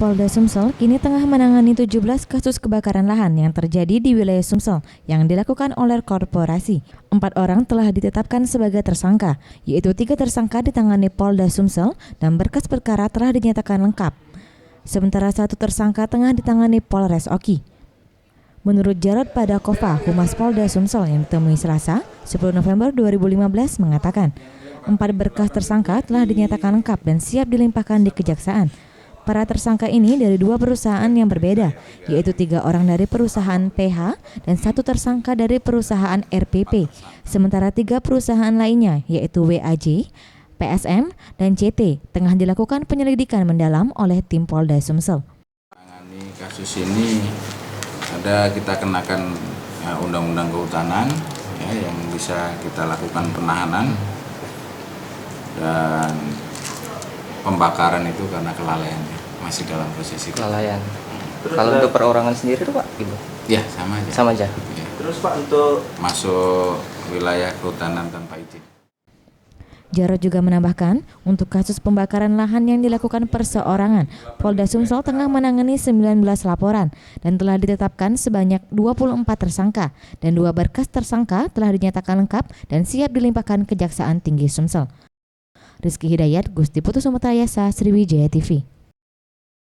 Polda Sumsel kini tengah menangani 17 kasus kebakaran lahan yang terjadi di wilayah Sumsel yang dilakukan oleh korporasi. 4 orang telah ditetapkan sebagai tersangka, yaitu 3 tersangka ditangani Polda Sumsel dan berkas perkara telah dinyatakan lengkap. Sementara 1 tersangka tengah ditangani Polres Oki. Menurut Jarod Padakova, Humas Polda Sumsel yang ditemui Selasa, 10 November 2015 mengatakan, 4 berkas tersangka telah dinyatakan lengkap dan siap dilimpahkan di kejaksaan. Para tersangka ini dari 2 perusahaan yang berbeda, yaitu 3 orang dari perusahaan PH dan 1 tersangka dari perusahaan RPP. Sementara 3 perusahaan lainnya, yaitu WAJ, PSM, dan CT, tengah dilakukan penyelidikan mendalam oleh tim Polda Sumsel. Menangani kasus ini kita kenakan undang-undang kehutanan yang bisa kita lakukan penahanan, dan pembakaran itu karena kelalaian, masih dalam proses itu. Kelalaian. Kalau untuk perorangan sendiri tuh Pak, Ibu? Ya, sama aja. Sama aja. Ya. Terus Pak, untuk masuk wilayah kehutanan tanpa izin. Jarod juga menambahkan, untuk kasus pembakaran lahan yang dilakukan perseorangan, Polda Sumsel tengah menangani 19 laporan dan telah ditetapkan sebanyak 24 tersangka dan 2 berkas tersangka telah dinyatakan lengkap dan siap dilimpahkan Kejaksaan Tinggi Sumsel. Rizky Hidayat, Gusti Putu Sumetrayasa, Sriwijaya TV.